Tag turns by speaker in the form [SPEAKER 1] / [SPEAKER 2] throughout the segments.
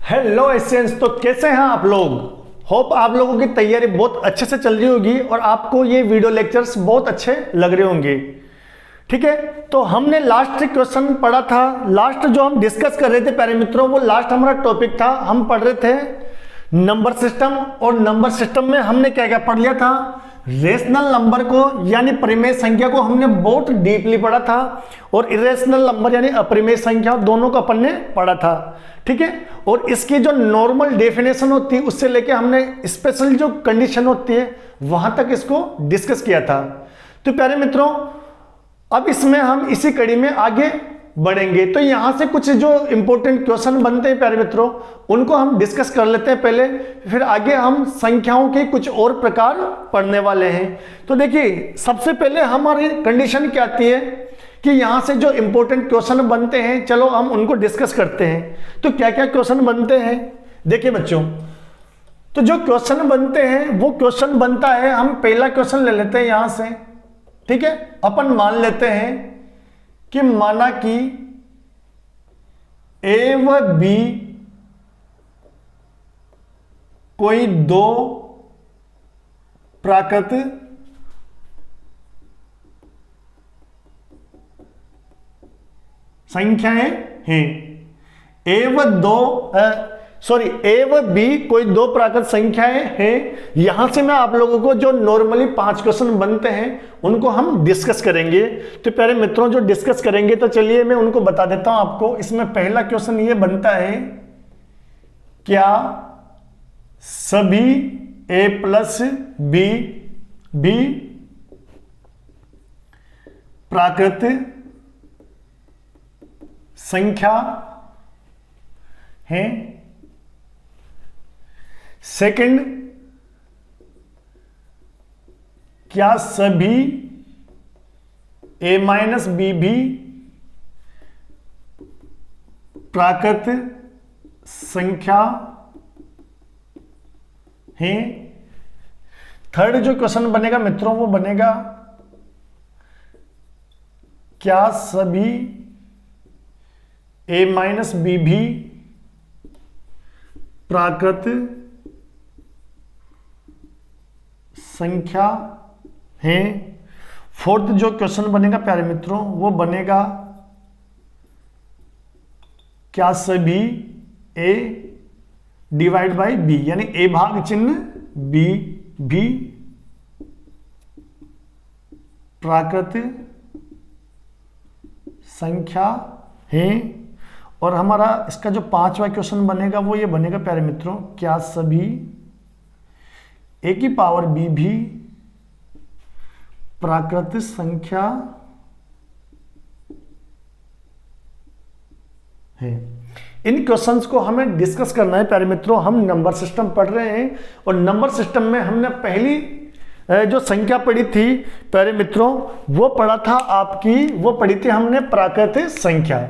[SPEAKER 1] Hello essence, तो कैसे हैं आप लोग। होप आप लोगों की तैयारी बहुत अच्छे से चल रही होगी और आपको ये वीडियो लेक्चर्स बहुत अच्छे लग रहे होंगे। ठीक है, तो हमने लास्ट क्वेश्चन पढ़ा था। लास्ट जो हम डिस्कस कर रहे थे प्यारे मित्रों, वो लास्ट हमारा टॉपिक था। हम पढ़ रहे थे नंबर सिस्टम, और नंबर सिस्टम में हमने क्या क्या पढ़ लिया था। रेशनल नंबर को यानी परिमेय संख्या को हमने बहुत डीपली पढ़ा था, और इरेशनल नंबर यानी अपरिमेय संख्या दोनों को अपन ने पढ़ा था। ठीक है, और इसकी जो नॉर्मल डेफिनेशन होती है उससे लेके हमने स्पेशल जो कंडीशन होती है वहां तक इसको डिस्कस किया था। तो प्यारे मित्रों, अब इसमें हम इसी कड़ी में आगे बढ़ेंगे। तो यहां से कुछ जो इंपॉर्टेंट क्वेश्चन बनते हैं प्यारे मित्रों, उनको हम डिस्कस कर लेते हैं पहले, फिर आगे हम संख्याओं के कुछ और प्रकार पढ़ने वाले हैं। तो देखिए, सबसे पहले हमारी कंडीशन क्या आती है कि यहां से जो इंपॉर्टेंट क्वेश्चन बनते हैं, चलो हम उनको डिस्कस करते हैं। तो क्या क्या क्वेश्चन बनते हैं देखिए बच्चों। तो जो क्वेश्चन बनते हैं वो क्वेश्चन बनता है, हम पहला क्वेश्चन ले लेते हैं यहां से। ठीक है, अपन मान लेते हैं कि माना कि ए व बी कोई दो प्राकृत संख्याएं हैं। ए व बी कोई दो प्राकृत संख्याएं हैं। यहां से मैं आप लोगों को जो नॉर्मली 5 क्वेश्चन बनते हैं उनको हम डिस्कस करेंगे। तो प्यारे मित्रों, जो डिस्कस करेंगे तो चलिए मैं उनको बता देता हूं आपको। इसमें पहला क्वेश्चन ये बनता है, क्या सभी ए प्लस बी प्राकृत संख्या है। सेकंड, क्या सभी ए माइनस बी भी प्राकृत संख्या है। थर्ड जो क्वेश्चन बनेगा मित्रों, वो बनेगा, क्या सभी ए माइनस बी भी प्राकृत संख्या है। फोर्थ जो क्वेश्चन बनेगा प्यारे मित्रों, वो बनेगा, क्या सभी ए डिवाइड बाई बी यानी ए भाग चिन्ह बी भी प्राकृत संख्या है। और हमारा इसका जो 5वां क्वेश्चन बनेगा वो ये बनेगा प्यारे मित्रों, क्या सभी ए की पावर बी भी प्राकृत संख्या है। इन क्वेश्चंस को हमें डिस्कस करना है प्यारे मित्रों। हम नंबर सिस्टम पढ़ रहे हैं, और नंबर सिस्टम में हमने पहली जो संख्या पढ़ी थी प्यारे मित्रों, वो पढ़ा था आपकी, वो पढ़ी थी हमने प्राकृत संख्या।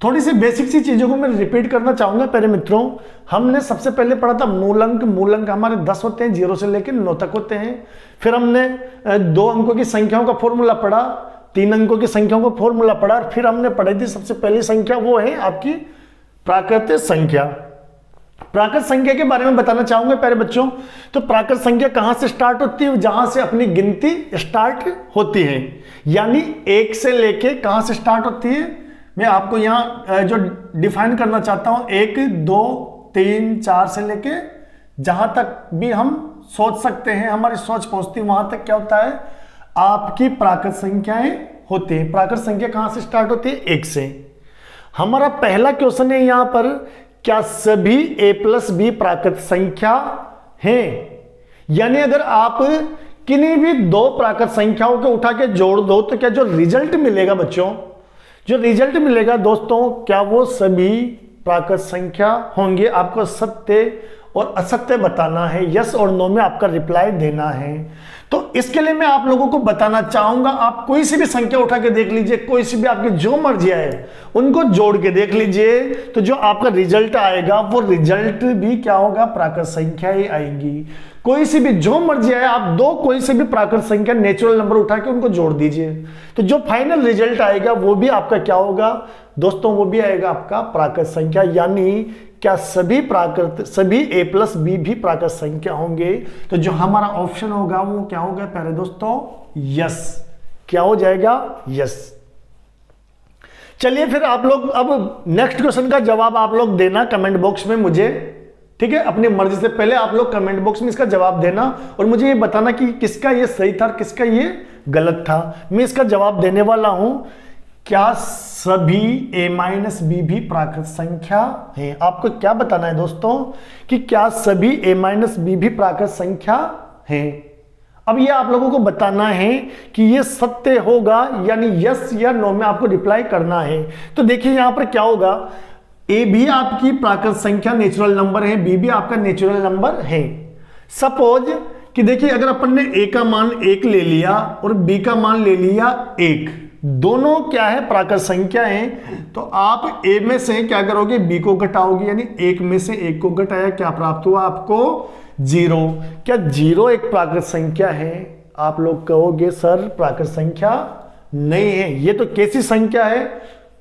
[SPEAKER 1] थोड़ी सी बेसिक सी चीजों को मैं रिपीट करना चाहूंगा प्यारे मित्रों। हमने सबसे पहले पढ़ा था मूलांक। मूलांक हमारे 10 होते हैं, 0 से लेकर 9 तक होते हैं। फिर हमने 2 अंकों की संख्याओं का फॉर्मूला पढ़ा, 3 अंकों की संख्याओं का फॉर्मूला पढ़ा, और फिर हमने पढ़ी थी सबसे पहली संख्या, वो है आपकी प्राकृत संख्या। प्राकृत संख्या के बारे में बताना चाहूंगा प्यारे बच्चों। तो प्राकृत संख्या कहां से स्टार्ट होती है, जहां से अपनी गिनती स्टार्ट होती है, यानी 1 से लेके कहां से स्टार्ट होती है, मैं आपको यहां जो डिफाइन करना चाहता हूं, 1 2 3 4 से लेके जहां तक भी हम सोच सकते हैं, हमारी सोच पहुंचती है, वहां तक क्या होता है, आपकी प्राकृत संख्याएं होती है। प्राकृत संख्या कहां से स्टार्ट होती है, 1 से। हमारा पहला क्वेश्चन है यहां पर, क्या सभी ए प्लस बी प्राकृत संख्या है। यानी अगर आप किन्हीं भी 2 प्राकृत संख्याओं को उठा के जोड़ दो तो क्या जो रिजल्ट मिलेगा बच्चों, जो रिजल्ट मिलेगा दोस्तों, क्या वो सभी प्राकृत संख्या होंगे। आपको सत्य और असत्य बताना है, यस और नो में आपका रिप्लाई देना है। तो इसके लिए मैं आप लोगों को बताना चाहूंगा, आप कोई सी भी संख्या उठा के देख लीजिए, कोई सी भी आपकी जो मर्जी आए उनको जोड़ के देख लीजिए, तो जो आपका रिजल्ट आएगा वो रिजल्ट भी क्या होगा, प्राकृत संख्या ही आएगी। कोई सी भी जो मर्जी आए, आप दो कोई से भी प्राकृत संख्या नेचुरल नंबर उठा के उनको जोड़ दीजिए, तो जो फाइनल रिजल्ट आएगा वो भी आपका क्या होगा दोस्तों, वो भी आएगा आपका प्राकृत संख्या। यानी क्या सभी a प्लस बी भी प्राकृत संख्या होंगे? तो जो हमारा ऑप्शन होगा वो क्या होगा प्यारे दोस्तों, यस। क्या हो जाएगा, यस। चलिए फिर आप लोग अब नेक्स्ट क्वेश्चन का जवाब आप लोग देना कमेंट बॉक्स में मुझे, ठीक है। अपनी मर्जी से पहले आप लोग कमेंट बॉक्स में इसका जवाब देना और मुझे ये बताना कि किसका ये सही था, किसका ये गलत था। मैं इसका जवाब देने वाला हूं, क्या सभी a माइनस बी भी प्राकृत संख्या है? आपको क्या बताना है दोस्तों कि क्या सभी a माइनस बी भी प्राकृत संख्या है। अब ये आप लोगों को बताना है कि ये सत्य होगा, यानी यस या नो में आपको रिप्लाई करना है। तो देखिए यहां पर क्या होगा, ए भी आपकी प्राकृत संख्या नेचुरल नंबर है, बी भी आपका नेचुरल नंबर है। सपोज कि देखिए अगर अपन ने ए का मान 1 ले लिया और बी का मान ले लिया 1, दोनों क्या है प्राकृत संख्या है, तो आप ए में से क्या करोगे, बी को घटाओगे, यानी 1 में से 1 को घटाया, क्या प्राप्त हुआ आपको 0। क्या 0 एक प्राकृत संख्या है? आप लोग कहोगे सर प्राकृत संख्या नहीं है, ये तो कैसी संख्या है,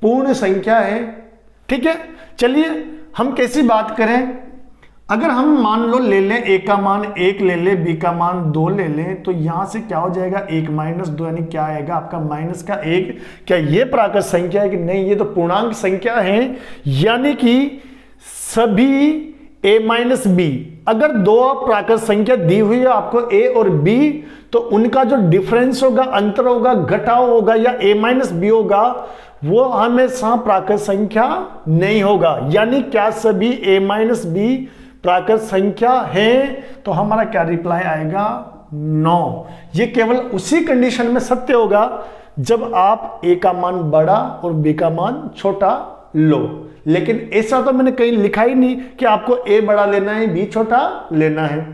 [SPEAKER 1] पूर्ण संख्या है, ठीक है। चलिए हम कैसी बात करें, अगर हम मान लो ले लें ए का मान 1 ले लें, बी का मान 2 ले लें, तो यहां से क्या हो जाएगा 1 माइनस 2, यानी क्या आएगा आपका माइनस का 1। क्या ये प्राकृत संख्या है कि नहीं, ये तो पूर्णांक संख्या है। यानी कि सभी a माइनस बी, अगर दो प्राकृत संख्या दी हुई है आपको a और b, तो उनका जो डिफरेंस होगा, अंतर होगा, घटाव होगा या a माइनस बी होगा, वो हमेशा प्राकृत संख्या नहीं होगा। यानी क्या सभी a माइनस बी प्राकृत संख्या है? तो हमारा क्या रिप्लाई आएगा, नो। ये केवल उसी कंडीशन में सत्य होगा जब आप a का मान बड़ा और b का मान छोटा लो। लेकिन ऐसा तो मैंने कहीं लिखा ही नहीं कि आपको a बड़ा लेना है, b छोटा लेना है,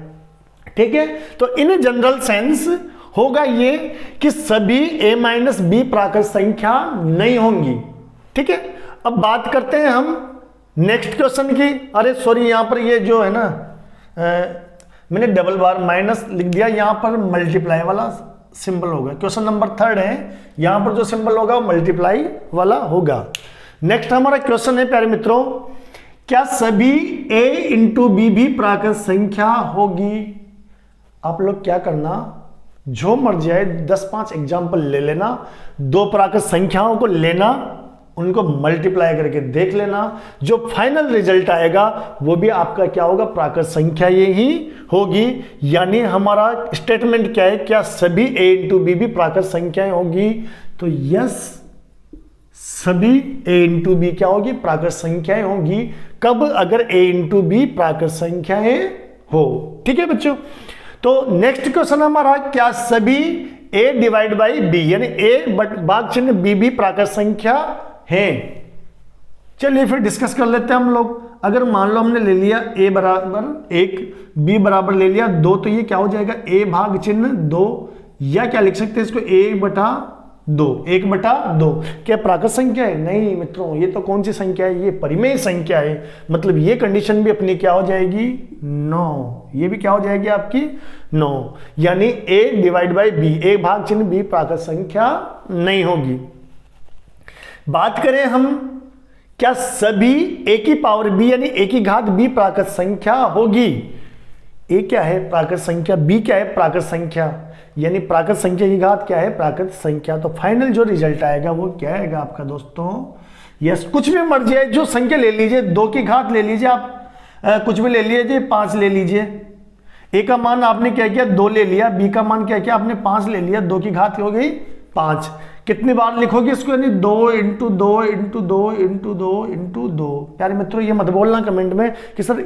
[SPEAKER 1] ठीक है। तो इन जनरल सेंस होगा ये कि सभी a माइनस बी प्राकृत संख्या नहीं होंगी, ठीक है। अब बात करते हैं हम नेक्स्ट क्वेश्चन की। अरे सॉरी, यहां पर ये जो है ना मैंने डबल बार माइनस लिख दिया, यहां पर मल्टीप्लाई वाला सिंबल होगा। क्वेश्चन नंबर 3 है, यहां पर जो सिंबल होगा वो मल्टीप्लाई वाला होगा। नेक्स्ट हमारा क्वेश्चन है प्यारे मित्रों, क्या सभी a इंटू बी भी प्राकृत संख्या होगी? आप लोग क्या करना, जो मर्जी आए 10-5 एग्जाम्पल ले लेना, दो प्राकृत संख्याओं को लेना, उनको मल्टीप्लाई करके देख लेना, जो फाइनल रिजल्ट आएगा वो भी आपका क्या होगा, प्राकृत संख्या ही होगी। यानी हमारा स्टेटमेंट क्या है, क्या सभी a इंटू बी भी प्राकृत संख्याएं होगी? तो यस, सभी a इंटू बी क्या होगी, प्राकृत संख्याएं होगी। कब? अगर a इंटू बी प्राकृत संख्याएं हो, ठीक है बच्चों। तो नेक्स्ट क्वेश्चन हमारा, क्या सभी a डिवाइड बाई b, यानी a बट भाग चिन्ह b भी प्राकृत संख्या है? चलिए फिर डिस्कस कर लेते हैं हम लोग। अगर मान लो हमने ले लिया a बराबर 1, b बराबर ले लिया 2, तो ये क्या हो जाएगा, a भाग चिन्ह 2, या क्या लिख सकते हैं इसको, a बटा 2, 1/2। क्या प्राकृत संख्या है? नहीं मित्रों, ये तो कौन सी संख्या है, ये परिमेय संख्या है। मतलब ये कंडीशन भी अपनी क्या हो जाएगी, नो। ये भी क्या हो जाएगी आपकी, नो। यानी a divide by b, a भाग चिन्ह b प्राकृत संख्या नहीं होगी। बात करें हम, क्या सभी a की पावर b यानी a की घात b प्राकृत संख्या होगी? a क्या है, प्राकृत संख्या, b क्या है, प्राकृत संख्या, यानी प्राकृत संख्या की घात क्या है, प्राकृत संख्या। तो फाइनल जो रिजल्ट आएगा वो क्या आएगा आपका दोस्तों, यस। कुछ भी मर्जी है, जो संख्या ले लीजिए, 2 की घात ले लीजिए आप, कुछ भी ले लीजिए, 5 ले लीजिए। a का मान आपने क्या किया, 2 ले लिया, b का मान क्या किया आपने, 5 ले लिया, 2 की घात हो गई 5। कितनी बार लिखोगे इसको, यानी 2 इंटू 2 इंटू 2 इंटू 2 इंटू 2। प्यारे मित्रों ये मत बोलना कमेंट में कि सर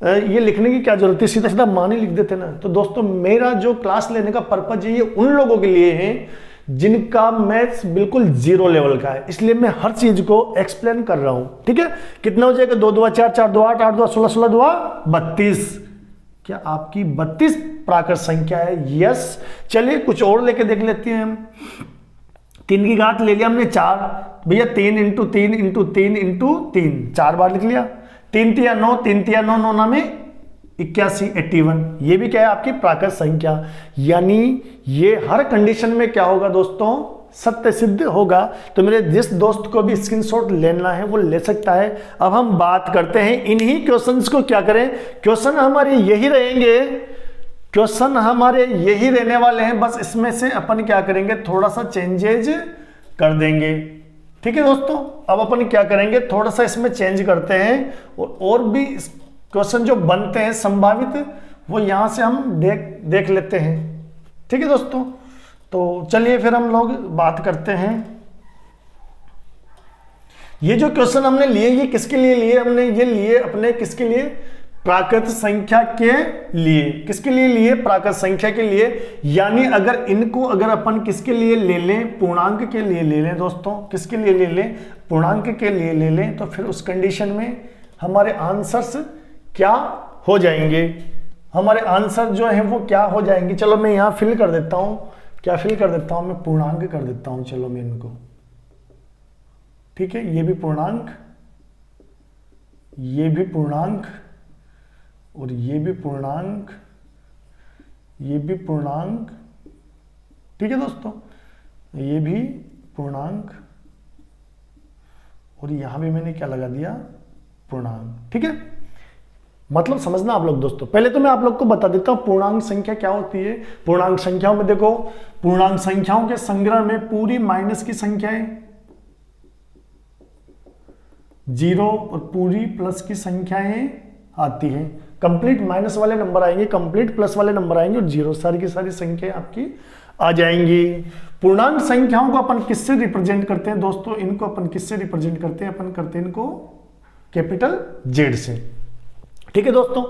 [SPEAKER 1] ये लिखने की क्या जरूरत है, सीधा सीधा मान ही लिख देते ना। तो दोस्तों मेरा जो क्लास लेने का पर्पज है ये उन लोगों के लिए है जिनका मैथ्स बिल्कुल 0 लेवल का है, इसलिए मैं हर चीज को एक्सप्लेन कर रहा हूं, ठीक है। कितना हो जाएगा, 2 2 4 4 2 8 8 2 16 16 2 32। क्या आपकी 32 प्राकृत संख्या है? यस। चलिए कुछ और लेके देख लेते हैं हम। 3 की घात ले लिया हमने 4, भैया 3 इंटू 3 इंटू 3 इंटू 3, 4 बार लिख लिया। 3 3 9, 3 3 9, 9 में 81, 81, ये भी क्या है आपकी प्राकृत संख्या, यानी ये हर कंडीशन में क्या होगा दोस्तों, सत्य सिद्ध होगा। तो मेरे जिस दोस्त को भी स्क्रीनशॉट लेना है वो ले सकता है। अब हम बात करते हैं इन्हीं क्वेश्चंस को, क्या करें, क्वेश्चन हमारे यही रहेंगे, क्वेश्चन हमारे यही रहने वाले हैं, बस इसमें से अपन क्या करेंगे, थोड़ा सा चेंजेज कर देंगे। ठीक है दोस्तों, अब अपन क्या करेंगे, थोड़ा सा इसमें चेंज करते हैं और भी क्वेश्चन जो बनते हैं संभावित, वो यहां से हम देख लेते हैं। ठीक है दोस्तों, तो चलिए फिर हम लोग बात करते हैं। ये जो क्वेश्चन हमने लिए, ये किसके लिए लिए हमने, ये लिए अपने किसके लिए, प्राकृत संख्या के लिए। किसके लिए लिए, प्राकृत संख्या के लिए। यानी अगर इनको अगर अपन किसके लिए ले लें, पूर्णांक के लिए ले लें दोस्तों, किसके लिए ले लें, पूर्णांक के लिए ले लें, तो फिर उस कंडीशन में हमारे आंसर्स क्या हो जाएंगे, हमारे आंसर जो है वो क्या हो जाएंगे। चलो मैं यहां फिल कर देता हूं, क्या फिल कर देता हूं, मैं पूर्णांक कर देता हूं। चलो मैं इनको, ठीक है, ये भी पूर्णांक, ये भी पूर्णांक, और ये भी पूर्णांक, ये भी पूर्णांक। ठीक है दोस्तों, ये भी पूर्णांक, और यहां भी मैंने क्या लगा दिया, पूर्णांक। ठीक है, मतलब समझना आप लोग दोस्तों। पहले तो मैं आप लोग को बता देता हूं पूर्णांक संख्या क्या होती है। पूर्णांक संख्याओं में देखो, पूर्णांक संख्याओं के संग्रह में पूरी माइनस की संख्याएं 0 और पूरी प्लस की संख्याएं आती हैं। कंप्लीट माइनस वाले नंबर आएंगे, कंप्लीट प्लस वाले नंबर आएंगे, और 0 सारी की सारी संख्याएं आपकी आ जाएंगी। पूर्णांक संख्याओं को अपन किससे रिप्रेजेंट करते हैं दोस्तों, इनको अपन किससे रिप्रेजेंट करते हैं, अपन करते हैं इनको कैपिटल जेड से। ठीक है दोस्तों,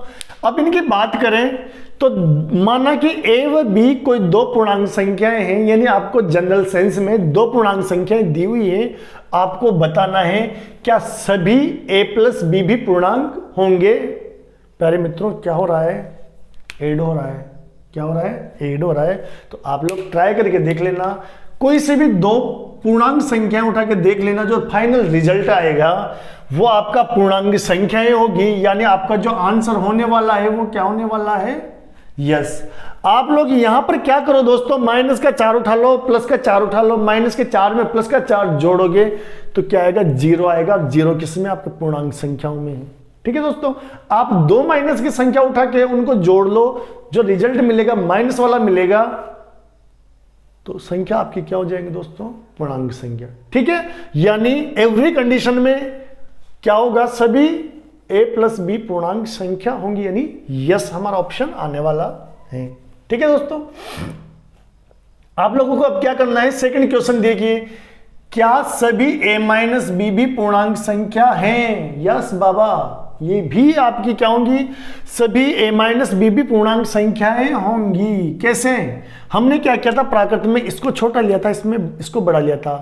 [SPEAKER 1] अब इनकी बात करें तो माना कि ए व बी कोई दो पूर्णांक संख्याएं हैं, यानी आपको जनरल सेंस में दो पूर्णांक संख्याएं दी हुई है, आपको बताना है क्या सभी ए प्लस बी भी पूर्णांक होंगे। प्यारे मित्रों, क्या हो रहा है, ऐड हो रहा है, क्या हो रहा है, ऐड हो रहा है। तो आप लोग ट्राई करके देख लेना, कोई से भी दो पूर्णांक संख्याएं उठा के देख लेना, जो फाइनल रिजल्ट आएगा वो आपका पूर्णांक संख्याएं होगी, यानी आपका जो आंसर होने वाला है वो क्या होने वाला है, यस। आप लोग यहां पर क्या करो दोस्तों, माइनस का 4 उठा लो, प्लस का 4 उठा लो, माइनस के 4 में प्लस का 4 जोड़ोगे तो क्या आएगा, 0 आएगा। 0 किसमें, आपके पूर्णांक संख्याओं में है। ठीक है दोस्तों, आप दो माइनस की संख्या उठा के उनको जोड़ लो, जो रिजल्ट मिलेगा माइनस वाला मिलेगा, तो संख्या आपकी क्या हो जाएंगी दोस्तों, पूर्णांक संख्या। ठीक है, यानी एवरी कंडीशन में क्या होगा, सभी ए प्लस बी पूर्णांक संख्या होंगी, यानी यस हमारा ऑप्शन आने वाला है। ठीक है दोस्तों, आप लोगों को अब क्या करना है, सेकंड क्वेश्चन देखिए, क्या सभी ए माइनस बी भी पूर्णांक संख्या हैं। यस बाबा, ये भी आपकी क्या होंगी, सभी ए माइनस बी भी पूर्णांक संख्याएं होंगी। कैसे, हमने क्या किया था, प्राकृत में इसको छोटा लिया था, इसमें इसको बड़ा लिया था।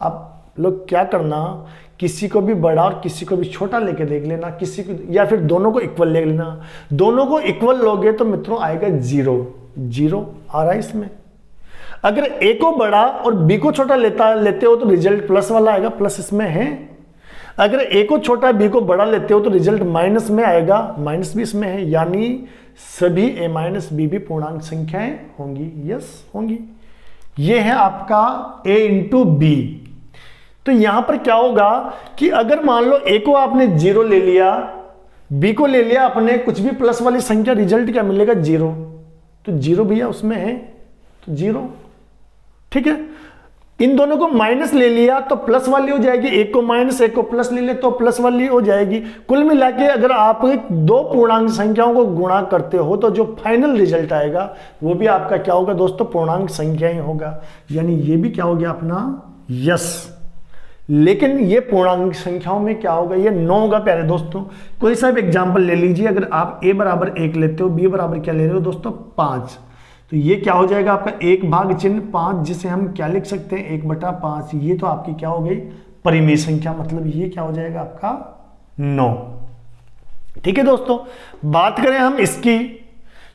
[SPEAKER 1] आप लोग क्या करना, किसी को भी बड़ा और किसी को भी छोटा लेके देख लेना, किसी को या फिर दोनों को इक्वल ले लेना। दोनों को इक्वल लोगे तो मित्रों आएगा 0, 0 आ रहा है इसमें। अगर ए को बड़ा और बी को छोटा लेते हो तो रिजल्ट प्लस वाला आएगा, प्लस इसमें है। अगर ए को छोटा बी को बड़ा लेते हो तो रिजल्ट माइनस में आएगा, माइनस भी इसमें है, यानी सभी ए माइनस बी भी पूर्णांक संख्याएं होंगी, यस होंगी। ये है आपका ए इंटू बी। तो यहां पर क्या होगा कि अगर मान लो ए को आपने 0 ले लिया, बी को ले लिया आपने कुछ भी प्लस वाली संख्या, रिजल्ट क्या मिलेगा, 0। तो 0 भैया उसमें है तो 0। ठीक है, इन दोनों को माइनस ले लिया तो प्लस वाली हो जाएगी, एक को माइनस एक को प्लस ले ले तो प्लस वाली हो जाएगी। कुल मिला के अगर आप दो पूर्णांक संख्याओं को गुणा करते हो तो जो फाइनल रिजल्ट आएगा वो भी आपका क्या होगा दोस्तों, पूर्णांक संख्या ही होगा, यानी ये भी क्या हो गया अपना यस। लेकिन ये पूर्णांक संख्याओं में क्या होगा, ये 9 होगा। प्यारे दोस्तों, कोई सा भी एग्जाम्पल ले लीजिए, अगर आप a बराबर 1 लेते हो, b बराबर क्या ले रहे हो दोस्तों, 5, तो ये क्या हो जाएगा आपका 1 भाग चिन्ह 5, जिसे हम क्या लिख सकते हैं, 1/5। ये तो आपकी क्या हो गई, परिमेय संख्या, मतलब ये क्या हो जाएगा आपका 9। ठीक है दोस्तों, बात करें हम इसकी,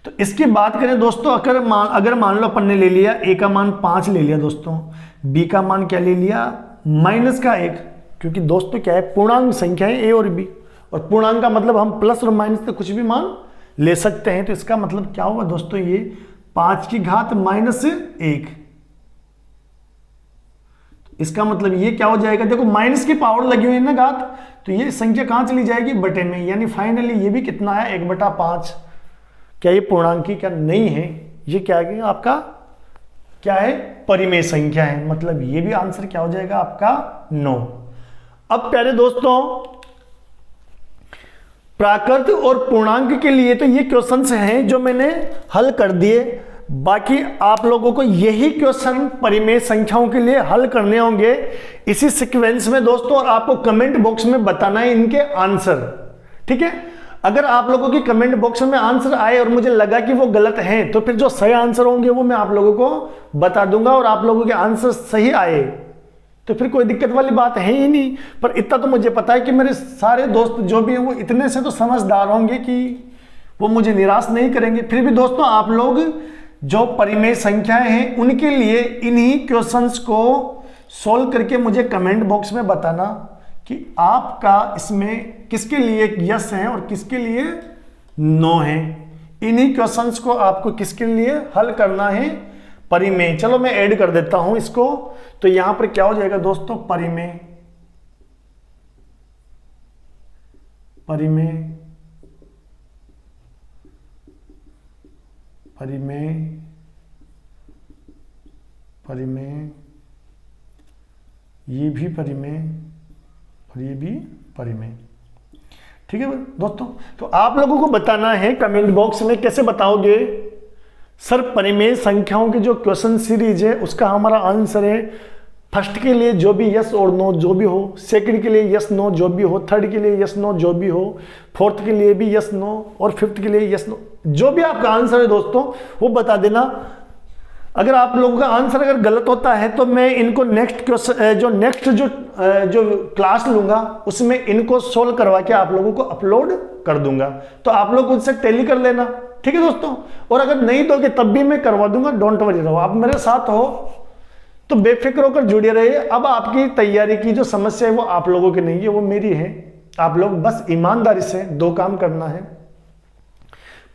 [SPEAKER 1] तो इसकी बात करें दोस्तों, अगर मान लो अपन ने ले लिया a का मान 5 ले लिया दोस्तों, b का मान क्या ले लिया, माइनस का 1, क्योंकि दोस्तों क्या है, पूर्णांक संख्या है ए और बी, और पूर्णांक का मतलब हम प्लस और माइनस से कुछ भी मान ले सकते हैं। तो इसका मतलब क्या होगा दोस्तों, ये 5 की घात -1। इसका मतलब ये क्या हो जाएगा, देखो माइनस की पावर लगी हुई है ना घात, तो ये संख्या कहां चली जाएगी, बटे में, यानी फाइनली ये भी कितना है 1/5। क्या ये पूर्णांकी क्या नहीं है, ये क्या है आपका, क्या है, परिमेय संख्या है। मतलब ये भी आंसर क्या हो जाएगा आपका 9। अब प्यारे दोस्तों, प्राकृत और पूर्णांक के लिए तो ये क्वेश्चंस हैं जो मैंने हल कर दिए। बाकी आप लोगों को यही क्वेश्चन परिमेय संख्याओं के लिए हल करने होंगे इसी सीक्वेंस में दोस्तों, और आपको कमेंट बॉक्स में बताना है इनके आंसर, ठीक है। अगर आप लोगों की कमेंट बॉक्स में आंसर आए और मुझे लगा कि वो गलत हैं, तो फिर जो सही आंसर होंगे वो मैं आप लोगों को बता दूंगा, और आप लोगों के आंसर सही आए तो फिर कोई दिक्कत वाली बात है ही नहीं। पर इतना तो मुझे पता है कि मेरे सारे दोस्त जो भी हैं वो इतने से तो समझदार होंगे कि वो मुझे निराश नहीं करेंगे। फिर भी दोस्तों, आप लोग जो परिमेय संख्याएं हैं उनके लिए इन्हीं क्वेश्चंस को सोल्व करके मुझे कमेंट बॉक्स में बताना कि आपका इसमें किसके लिए यस है और किसके लिए नो है। इन्हीं क्वेश्चंस को आपको किसके लिए हल करना है, परिमेय। चलो मैं ऐड कर देता हूं इसको, तो यहां पर क्या हो जाएगा दोस्तों, परिमेय, परिमेय, परिमेय, परिमेय, ये भी परिमेय और ये भी परिमेय, ठीक है दोस्तों। तो आप लोगों को बताना है कमेंट बॉक्स में, कैसे बताओगे सर, परिमेय संख्याओं की जो क्वेश्चन सीरीज है उसका हमारा आंसर है फर्स्ट के लिए जो भी यस और नो जो भी हो, सेकंड के लिए यस नो जो भी हो, थर्ड के लिए यस नो जो भी हो, फोर्थ के लिए भी यस नो, और फिफ्थ के लिए यस नो, जो भी आपका आंसर है दोस्तों वो बता देना। अगर आप लोगों का आंसर अगर गलत होता है तो मैं इनको नेक्स्ट क्वेश्चन जो क्लास लूंगा उसमें इनको सोल्व करवा के आप लोगों को अपलोड कर दूंगा, तो आप लोग उनसे टैली कर लेना, ठीक है दोस्तों। और अगर नहीं दोगे तब भी मैं करवा दूंगा, डोंट वरी रहो, आप मेरे साथ हो तो बेफिक्र होकर जुड़े रहिए। अब आपकी तैयारी की जो समस्या है वो आप लोगों की नहीं है, वो मेरी है। आप लोग बस ईमानदारी से 2 काम करना है,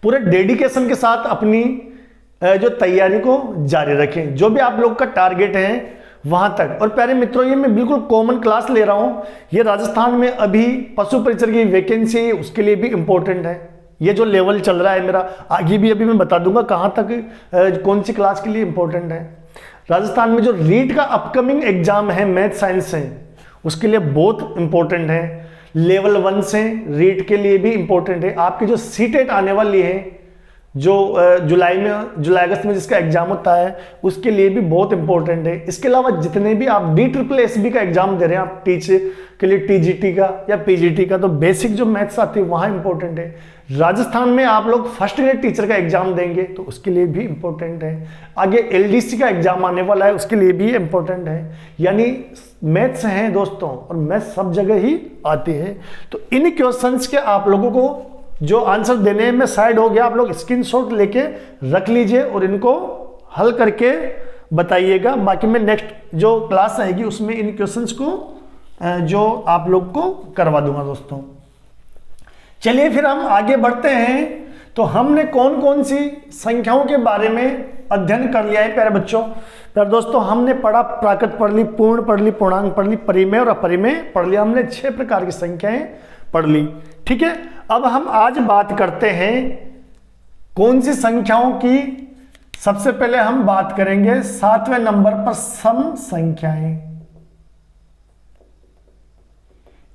[SPEAKER 1] पूरे डेडिकेशन के साथ अपनी जो तैयारी को जारी रखें, जो भी आप लोग का टारगेट है वहां तक। और प्यारे मित्रों, ये मैं बिल्कुल कॉमन क्लास ले रहा हूं, ये राजस्थान में अभी पशु परिचर की वैकेंसी है उसके लिए भी इंपॉर्टेंट है। ये जो लेवल चल रहा है मेरा, आगे भी अभी मैं बता दूंगा कहां तक कौन सी क्लास के लिए इंपॉर्टेंट है। राजस्थान में जो रीट का अपकमिंग एग्जाम है मैथ साइंस से, उसके लिए बहुत इंपॉर्टेंट है। लेवल 1 से रीट के लिए भी इंपॉर्टेंट है। आपकी जो सीटेट आने वाली है, जो जुलाई अगस्त में जिसका एग्जाम होता है, उसके लिए भी बहुत इंपॉर्टेंट है। इसके अलावा जितने भी आप DSSB का एग्जाम दे रहे हैं, आप टीचर के लिए TGT का या PGT का, तो बेसिक जो मैथ्स आती है वहाँ इंपॉर्टेंट है। राजस्थान में आप लोग फर्स्ट ग्रेड टीचर का एग्जाम देंगे तो उसके लिए भी इंपॉर्टेंट है। आगे LDC का एग्जाम आने वाला है, उसके लिए भी इंपॉर्टेंट है। यानी मैथ्स हैं दोस्तों, और मैथ्स सब जगह ही आती है। तो इन क्वेश्चंस के आप लोगों को जो आंसर देने में साइड हो गया, आप लोग स्क्रीनशॉट लेके रख लीजिए और इनको हल करके बताइएगा। बाकी मैं नेक्स्ट जो क्लास आएगी उसमें इन क्वेश्चंस को जो आप लोग को करवा दूंगा दोस्तों। चलिए फिर हम आगे बढ़ते हैं। तो हमने कौन कौन सी संख्याओं के बारे में अध्ययन कर लिया है प्यारे बच्चों। प्यारे दोस्तों, हमने पढ़ा प्राकृत पढ़ ली, पूर्ण पढ़ ली, पूर्णांक पढ़ ली, परिमेय और अपरिमेय पढ़ लिया। हमने 6 प्रकार की संख्याएं पढ़ ली, ठीक है। अब हम आज बात करते हैं कौन सी संख्याओं की। सबसे पहले हम बात करेंगे 7वें नंबर पर सम संख्याएं,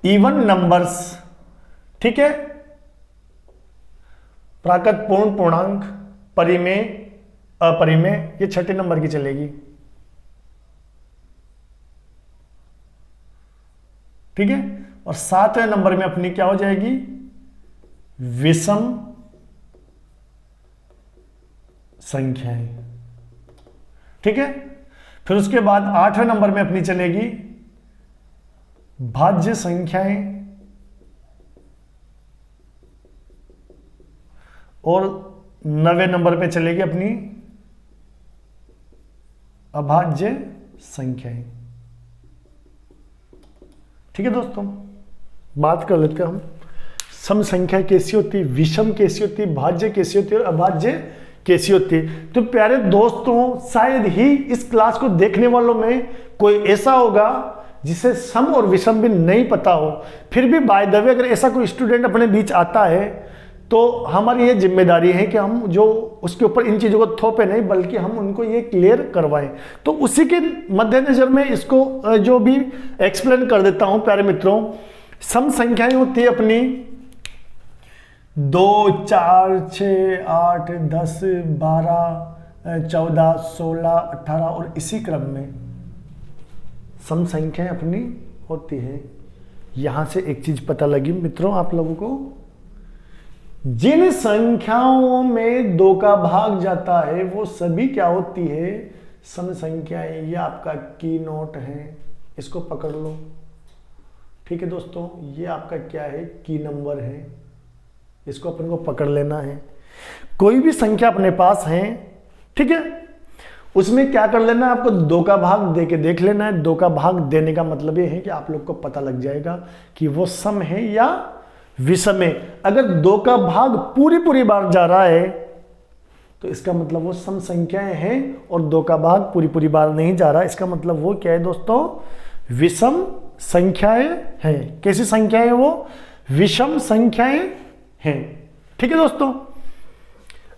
[SPEAKER 1] इवन नंबर्स, ठीक है। प्राकृत, पूर्ण, पूर्णांक, परिमेय, अपरिमेय, ये 6ठे नंबर की चलेगी, ठीक है। और 7वें नंबर में अपनी क्या हो जाएगी, विषम संख्याएं, ठीक है। फिर उसके बाद 8वें नंबर में अपनी चलेगी भाज्य संख्याएं, और 9वें नंबर पे चलेगी अपनी अभाज्य संख्याएं, ठीक है दोस्तों। बात कर लेते हैं हम सम संख्या कैसी होती, विषम कैसी होती, भाज्य कैसी होती और अभाज्य कैसी होती है। तो प्यारे दोस्तों, शायद ही इस क्लास को देखने वालों में कोई ऐसा होगा जिसे सम और विषम भी नहीं पता हो। फिर भी बाय द वे अगर ऐसा कोई स्टूडेंट अपने बीच आता है तो हमारी ये जिम्मेदारी है कि हम जो उसके ऊपर इन चीज़ों को थोपे नहीं, बल्कि हम उनको ये क्लियर करवाएं। तो उसी के मद्देनजर में इसको जो भी एक्सप्लेन कर देता हूं प्यारे मित्रों। सम संख्याएं होती है अपनी 2, 4, 6, 8, 10, 12, 14, 16, 18 और इसी क्रम में सम संख्याएं अपनी होती है। यहां से एक चीज पता लगी मित्रों आप लोगों को, जिन संख्याओं में 2 का भाग जाता है वो सभी क्या होती है, सम संख्याएं। ये आपका की नोट है, इसको पकड़ लो। ठीक है दोस्तों, ये आपका क्या है, की नंबर है, इसको अपन को पकड़ लेना है। कोई भी संख्या अपने पास है, ठीक है, उसमें क्या कर लेना है, आपको 2 का भाग दे के देख लेना है। 2 का भाग देने का मतलब ये है कि आप लोग को पता लग जाएगा कि वो सम है या विषम है। अगर 2 का भाग पूरी बार जा रहा है तो इसका मतलब वो सम संख्याएं हैं, और 2 का भाग पूरी बार नहीं जा रहा, इसका मतलब वो क्या है दोस्तों, विषम संख्याएं हैं। कैसी संख्याएं हैं वो, विषम संख्याएं हैं। ठीक है दोस्तों,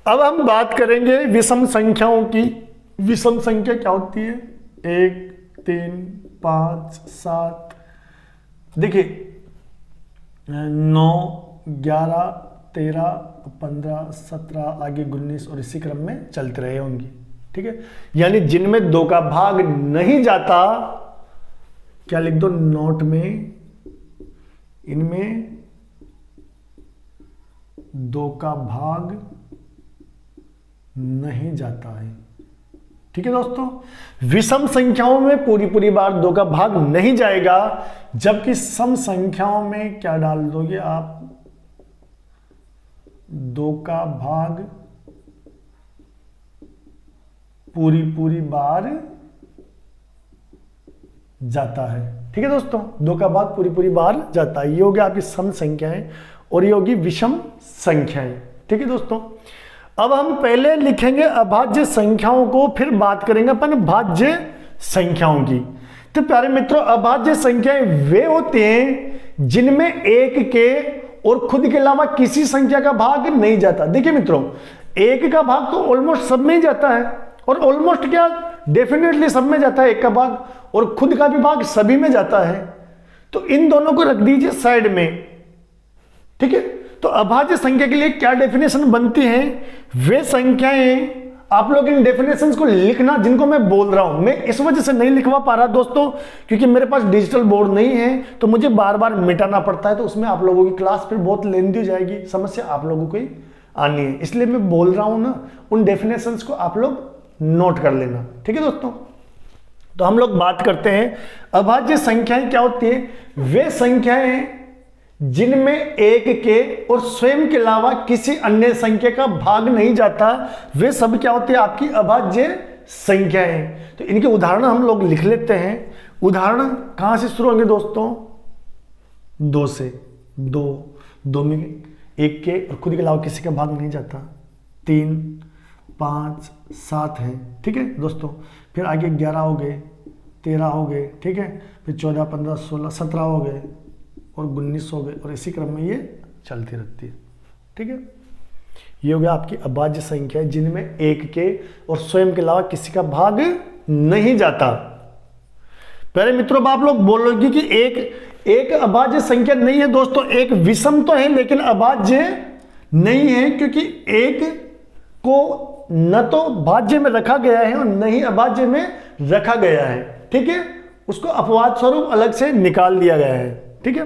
[SPEAKER 1] अब हम बात करेंगे विषम संख्याओं की। विषम संख्या क्या होती है, 1, 3, 5, 7, देखिए 9, 11, 13, 15, 17, आगे 19 और इसी क्रम में चलते रहे होंगी। ठीक है, यानी जिनमें 2 का भाग नहीं जाता, क्या लिख दो नोट में, इनमें 2 का भाग नहीं जाता है। ठीक है दोस्तों, विषम संख्याओं में पूरी बार 2 का भाग नहीं जाएगा, जबकि सम संख्याओं में क्या डाल दोगे आप, 2 का भाग पूरी बार जाता है। ठीक है दोस्तों, 2 का भाग पूरी बार जाता है। ये होगी आपकी सम संख्याएं और ये होगी विषम संख्याएं। ठीक है दोस्तों, अब हम पहले लिखेंगे अभाज्य संख्याओं को, फिर बात करेंगे अपन भाज्य संख्याओं की। तो प्यारे मित्रों, अभाज्य संख्याएं वे होते हैं जिनमें 1 के और खुद के अलावा किसी संख्या का भाग नहीं जाता। देखिए मित्रों, 1 का भाग तो ऑलमोस्ट सब में ही जाता है, और ऑलमोस्ट क्या, डेफिनेटली सब में जाता है 1 का भाग, और खुद का भी भाग सभी में जाता है। तो इन दोनों को रख दीजिए साइड में। ठीक है, तो अभाज्य संख्या के लिए क्या डेफिनेशन बनती है, वे संख्याएं, आप लोग इन डेफिनेशंस को लिखना जिनको मैं बोल रहा हूं। मैं इस वजह से नहीं लिखवा पा रहा दोस्तों, क्योंकि मेरे पास डिजिटल बोर्ड नहीं है, तो मुझे बार बार मिटाना पड़ता है, तो उसमें आप लोगों की क्लास फिर बहुत लेंदी हो जाएगी, समस्या आप लोगों को ही आनी है। इसलिए मैं बोल रहा हूं ना, उन डेफिनेशंस को आप लोग नोट कर लेना। ठीक है दोस्तों, तो हम लोग बात करते हैं अभाज्य संख्याएं क्या होती है। वे संख्याएं जिनमें 1 के और स्वयं के अलावा किसी अन्य संख्या का भाग नहीं जाता, वे सब क्या होते हैं, आपकी अभाज्य संख्याएं। तो इनके उदाहरण हम लोग लिख लेते हैं। उदाहरण कहां से शुरू होंगे दोस्तों, 2 से। 2 में 1 के और खुद के अलावा किसी का भाग नहीं जाता, 3, 5, 7 है। ठीक है दोस्तों, फिर आगे 11 हो गए, 13 हो गए, ठीक है, फिर 14, 15, 16, 17 हो गए और 19 हो गए, और इसी क्रम में ये चलती रहती है। ठीक है, ये हो गया आपकी अभाज्य संख्या जिनमें 1 के और स्वयं के अलावा किसी का भाग नहीं जाता। पहले मित्रों, आप लोग बोलोगे कि एक अभाज्य संख्या नहीं है दोस्तों, एक विषम तो है लेकिन अभाज्य नहीं है, क्योंकि 1 को न तो भाज्य में रखा गया है और न ही अभाज्य में रखा गया है। ठीक है, उसको अपवाद स्वरूप अलग से निकाल दिया गया है। ठीक है,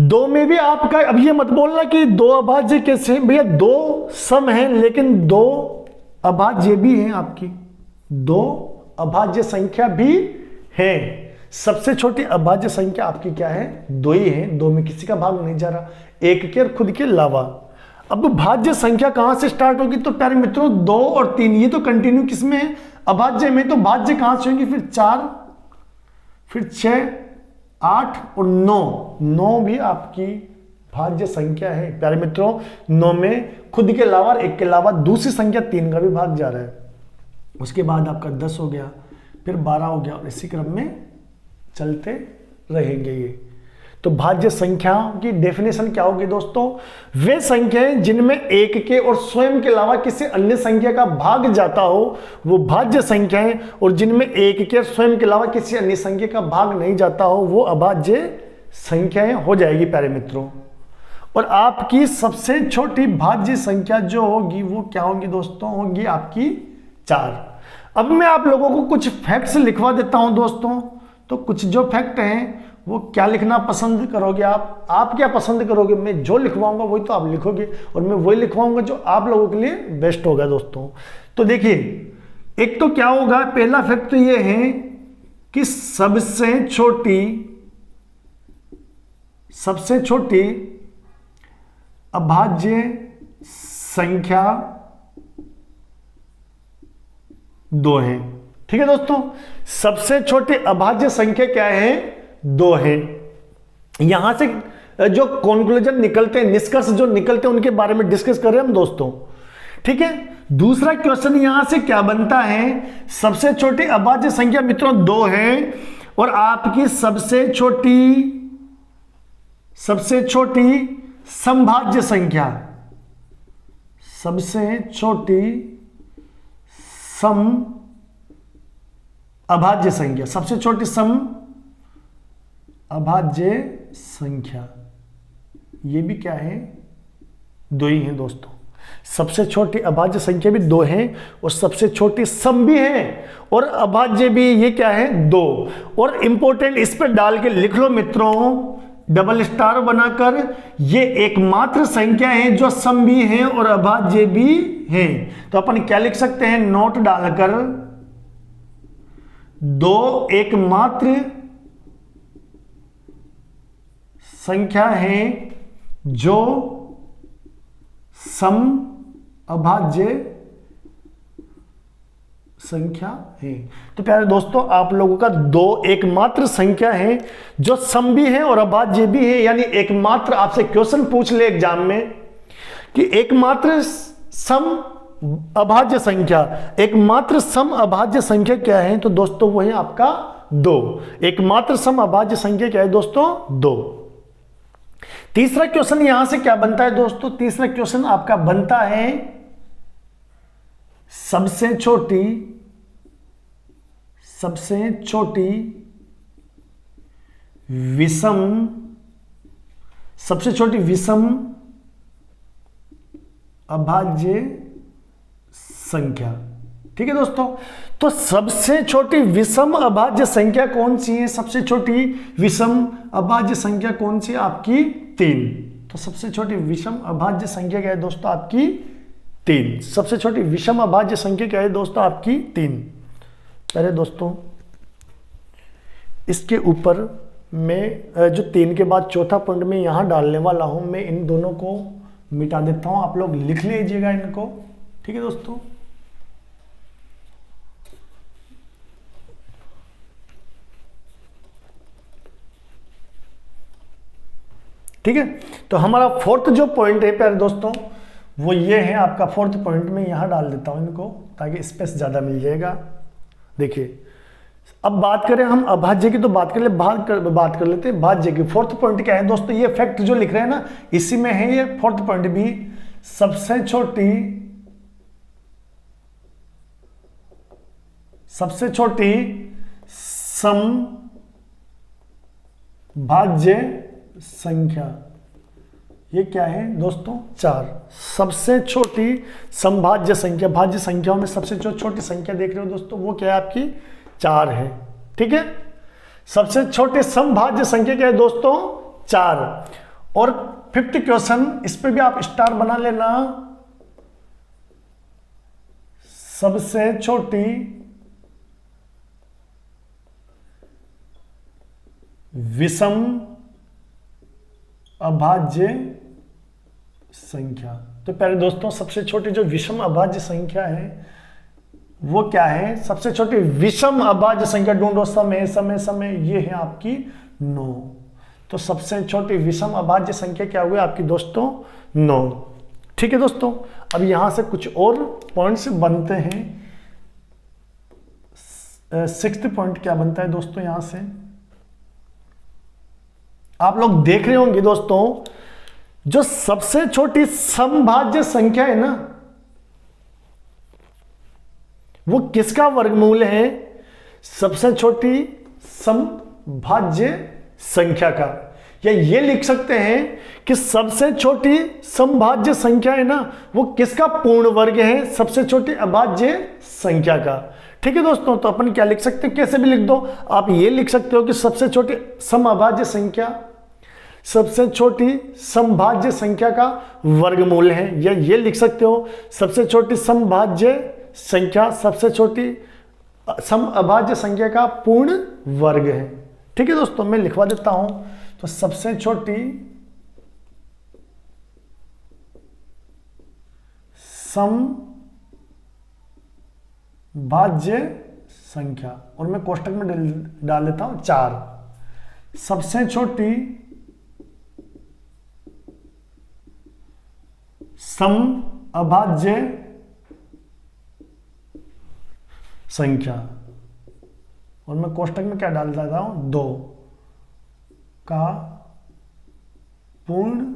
[SPEAKER 1] 2 में भी आपका, अब ये मत बोलना कि 2 अभाज्य कैसे, भैया 2 सम है लेकिन 2 अभाज्य भी हैं, आपकी 2 अभाज्य संख्या भी है। सबसे छोटी अभाज्य संख्या आपकी क्या है, 2 ही है, 2 में किसी का भाग नहीं जा रहा, 1 के और खुद के अलावा। अब भाज्य संख्या कहां से स्टार्ट होगी, तो प्यारे मित्रों 2 और 3 ये तो कंटिन्यू किसमें है, अभाज्य में, तो भाज्य कहां से होंगी, फिर 4, फिर 6, 8 और 9 भी आपकी भाज्य संख्या है प्यारे मित्रों। 9 में खुद के अलावा 1 के अलावा दूसरी संख्या 3 का भी भाग जा रहा है। उसके बाद आपका 10 हो गया, फिर 12 हो गया, और इसी क्रम में चलते रहेंगे ये। तो भाज्य संख्याओं की डेफिनेशन क्या होगी दोस्तों? वे संख्याएं जिनमें 1 के और स्वयं के अलावा किसी अन्य संख्या का भाग जाता हो वो भाज्य संख्याएं, और जिनमें 1 के और स्वयं के अलावा किसी अन्य संख्या का भाग नहीं जाता हो वो अभाज्य संख्याएं हो जाएगी प्यारे मित्रों। और आपकी सबसे छोटी भाज्य संख्या जो होगी वो क्या होगी दोस्तों? होगी आपकी 4। अब मैं आप लोगों को कुछ फैक्ट्स लिखवा देता हूं दोस्तों। तो कुछ जो फैक्ट हैं वो क्या लिखना पसंद करोगे आप क्या पसंद करोगे? मैं जो लिखवाऊंगा वही तो आप लिखोगे, और मैं वही लिखवाऊंगा जो आप लोगों के लिए बेस्ट होगा दोस्तों। तो देखिए, एक तो क्या होगा, पहला फैक्ट तो ये है कि सबसे छोटी अभाज्य संख्या 2 है। ठीक है दोस्तों, सबसे छोटी अभाज्य संख्या क्या है? 2 है। यहां से जो कंक्लूजन निकलते हैं, निष्कर्ष जो निकलते हैं, उनके बारे में डिस्कस कर रहे हैं हम दोस्तों। ठीक है, दूसरा क्वेश्चन यहां से क्या बनता है? सबसे छोटी अभाज्य संख्या मित्रों 2 है, और आपकी सबसे छोटी समभाज्य संख्या, सबसे छोटी सम अभाज्य संख्या, सबसे छोटी सम अभाज्य संख्या, ये भी क्या है? 2 ही है दोस्तों। सबसे छोटी अभाज्य संख्या भी 2 है, और सबसे छोटी सम भी है, और अभाज्य भी ये क्या है? 2। और इंपॉर्टेंट इस पर डाल के लिख लो मित्रों, डबल स्टार बनाकर, ये एकमात्र संख्या है जो सम भी है और अभाज्य भी है। तो अपन क्या लिख सकते हैं? नोट डालकर 2 एकमात्र संख्या है जो सम अभाज्य संख्या है। तो प्यारे दोस्तों, आप लोगों का 2 एकमात्र संख्या है जो सम भी है और अभाज्य भी है। यानी एकमात्र, आपसे क्वेश्चन पूछ ले एग्जाम में कि एकमात्र सम अभाज्य संख्या, एकमात्र सम अभाज्य संख्या क्या है? तो दोस्तों वो है आपका 2। एकमात्र सम अभाज्य संख्या क्या है दोस्तों? 2। तीसरा क्वेश्चन यहां से क्या बनता है दोस्तों? तीसरा क्वेश्चन आपका बनता है सबसे छोटी विषम अभाज्य संख्या। ठीक है दोस्तों, तो सबसे छोटी विषम अभाज्य संख्या कौन सी है? सबसे छोटी विषम अभाज्य संख्या कौन सी है? आपकी 3। तो सबसे छोटी विषम अभाज्य संख्या क्या है दोस्तों? आपकी 3। सबसे छोटी विषम अभाज्य संख्या क्या है दोस्तों? आपकी 3। अरे दोस्तों, इसके ऊपर मैं जो 3 के बाद चौथा पॉइंट में यहां डालने वाला हूं, मैं इन दोनों को मिटा देता हूं, आप लोग लिख लीजिएगा इनको। ठीक है दोस्तों, ठीक है। तो हमारा 4th जो पॉइंट है प्यारे दोस्तों वो ये है आपका 4th पॉइंट में यहां डाल देता हूं इनको, ताकि स्पेस ज्यादा मिल जाएगा। देखिए, अब बात करें हम अभाज्य की, तो बात कर लेते हैं भाज्य की। 4th पॉइंट क्या है दोस्तों? ये फैक्ट जो लिख रहे हैं ना, इसी में है ये 4th पॉइंट भी। सबसे छोटी समभाज्य संख्या, ये क्या है दोस्तों? 4। सबसे छोटी समभाज्य संख्या, भाज्य संख्याओं में सबसे जो छोटी संख्या देख रहे हो दोस्तों वो क्या है? आपकी 4 है। ठीक है, सबसे छोटी समभाज्य संख्या क्या है दोस्तों? 4। और 5th क्वेश्चन, इस पे भी आप स्टार बना लेना। सबसे छोटी विषम अभाज्य संख्या। तो प्यारे दोस्तों, सबसे छोटी जो विषम अभाज्य संख्या है वो क्या है? सबसे छोटी विषम अभाज्य संख्या ढूंढो। समय ये है आपकी 9। तो सबसे छोटी विषम अभाज्य संख्या क्या हुई आपकी दोस्तों 9। ठीक है दोस्तों, अब यहां से कुछ और पॉइंट्स बनते हैं। 6th पॉइंट क्या बनता है दोस्तों, यहां से आप लोग देख रहे होंगे दोस्तों, जो सबसे छोटी समभाज्य संख्या है ना, वो किसका वर्गमूल है, सबसे छोटी समभाज्य संख्या का। या ये लिख सकते हैं कि सबसे छोटी समभाज्य संख्या है ना, वो किसका पूर्ण वर्ग है, सबसे छोटी अभाज्य संख्या का। ठीक है दोस्तों, तो अपन क्या लिख सकते हैं, कैसे भी लिख दो आप, ये लिख सकते हो कि सबसे छोटी समअभाज्य संख्या सबसे छोटी समभाज्य संख्या का वर्गमूल है, या ये लिख सकते हो सबसे छोटी समभाज्य संख्या सबसे छोटी समअभाज्य संख्या का पूर्ण वर्ग है। ठीक है दोस्तों, मैं लिखवा देता हूं, तो सबसे छोटी समभाज्य संख्या, और मैं कोष्टक में डाल देता हूं 4, सबसे छोटी समअभाज्य संख्या, और मैं कोष्टक में क्या डाल देता हूं 2 का पूर्ण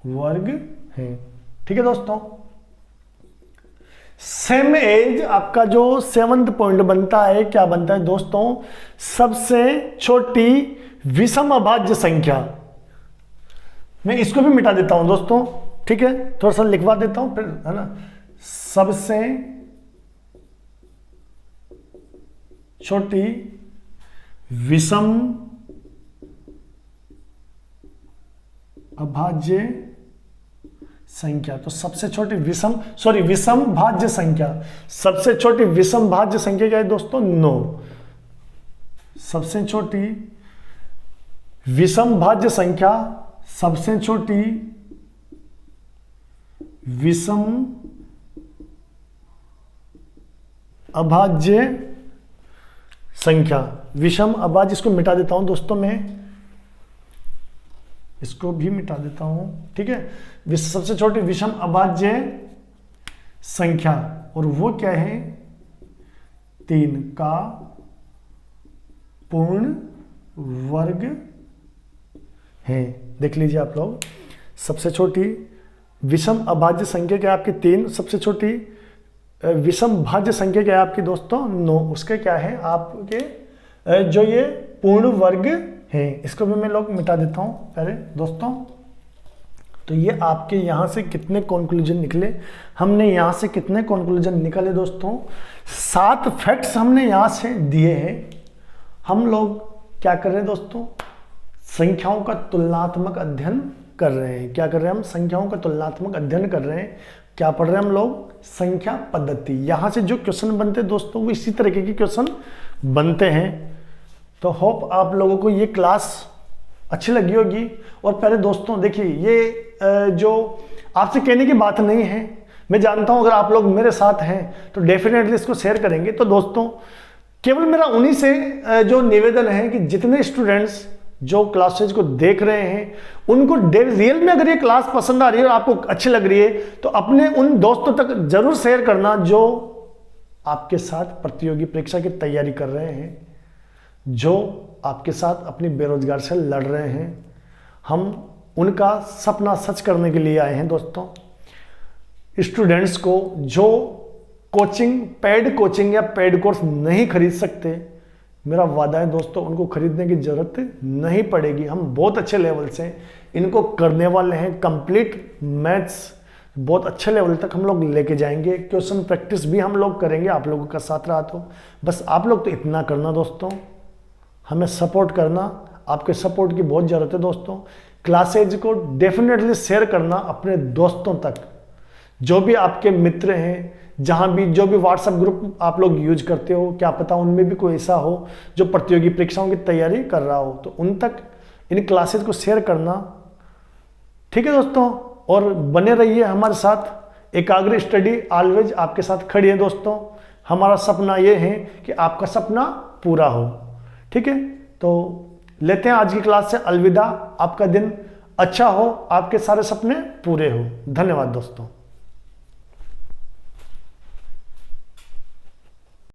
[SPEAKER 1] वर्ग है। ठीक है दोस्तों, सेम एज आपका जो 7th पॉइंट बनता है, क्या बनता है दोस्तों, सबसे छोटी विषम अभाज्य संख्या। मैं इसको भी मिटा देता हूं दोस्तों, ठीक है, थोड़ा सा लिखवा देता हूं फिर, है ना, सबसे छोटी विषम अभाज्य संख्या, तो सबसे छोटी विषम भाज्य संख्या, सबसे छोटी विषम भाज्य संख्या क्या है दोस्तों 9। सबसे छोटी विषम भाज्य संख्या, सबसे छोटी विषम अभाज्य संख्या, विषम अभाज्य, इसको मिटा देता हूं दोस्तों, मैं इसको भी मिटा देता हूं। ठीक है, सबसे छोटी विषम अभाज्य संख्या, और वो क्या है 3 का पूर्ण वर्ग है। देख लीजिए आप लोग, सबसे छोटी विषम अभाज्य संख्या क्या है आपकी 3, सबसे छोटी विषम भाज्य संख्या क्या है आपकी दोस्तों 9, उसके क्या है आपके जो ये पूर्ण वर्ग है। इसको भी मैं लोग मिटा देता हूं पहले दोस्तों। तो ये आपके यहां से कितने कंक्लूजन निकले, हमने यहां से कितने कंक्लूजन निकाले दोस्तों, 7 फैक्ट्स हमने यहां से दिए हैं। हम लोग क्या कर रहे हैं दोस्तों, संख्याओं का तुलनात्मक अध्ययन कर रहे हैं। क्या कर रहे हैं हम, संख्याओं का तुलनात्मक अध्ययन कर रहे हैं। क्या पढ़ रहे हैं हम लोग, संख्या पद्धति। यहां से जो क्वेश्चन बनते हैं दोस्तों, वो इसी तरीके के क्वेश्चन बनते हैं। तो होप आप लोगों को ये क्लास अच्छी लगी होगी। और पहले दोस्तों देखिए, ये जो आपसे कहने की बात नहीं है, मैं जानता हूं अगर आप लोग मेरे साथ हैं तो डेफिनेटली इसको शेयर करेंगे। तो दोस्तों केवल मेरा उन्हीं से जो निवेदन है कि जितने स्टूडेंट्स जो क्लासेज को देख रहे हैं, उनको रियल में अगर ये क्लास पसंद आ रही है और आपको अच्छी लग रही है, तो अपने उन दोस्तों तक जरूर शेयर करना जो आपके साथ प्रतियोगी परीक्षा की तैयारी कर रहे हैं, जो आपके साथ अपनी बेरोजगार से लड़ रहे हैं। हम उनका सपना सच करने के लिए आए हैं दोस्तों। स्टूडेंट्स को जो कोचिंग, पेड कोचिंग या पेड कोर्स नहीं खरीद सकते, मेरा वादा है दोस्तों उनको खरीदने की जरूरत नहीं पड़ेगी। हम बहुत अच्छे लेवल से इनको करने वाले हैं। कंप्लीट मैथ्स बहुत अच्छे लेवल तक हम लोग लेके जाएंगे। क्वेश्चन प्रैक्टिस भी हम लोग करेंगे, आप लोगों का साथ रहा तो बस आप लोग तो इतना करना दोस्तों, हमें सपोर्ट करना। आपके सपोर्ट की बहुत ज़रूरत है दोस्तों। क्लासेज को डेफिनेटली शेयर करना अपने दोस्तों तक, जो भी आपके मित्र हैं, जहां भी जो भी व्हाट्सएप ग्रुप आप लोग यूज करते हो, क्या पता उनमें भी कोई ऐसा हो जो प्रतियोगी परीक्षाओं की तैयारी कर रहा हो, तो उन तक इन क्लासेज को शेयर करना। ठीक है दोस्तों, और बने रहिए हमारे साथ। एकाग्र स्टडी ऑलवेज आपके साथ खड़ी है दोस्तों। हमारा सपना ये है कि आपका सपना पूरा हो। ठीक है, तो लेते हैं आज की क्लास से अलविदा। आपका दिन अच्छा हो, आपके सारे सपने पूरे हो। धन्यवाद दोस्तों।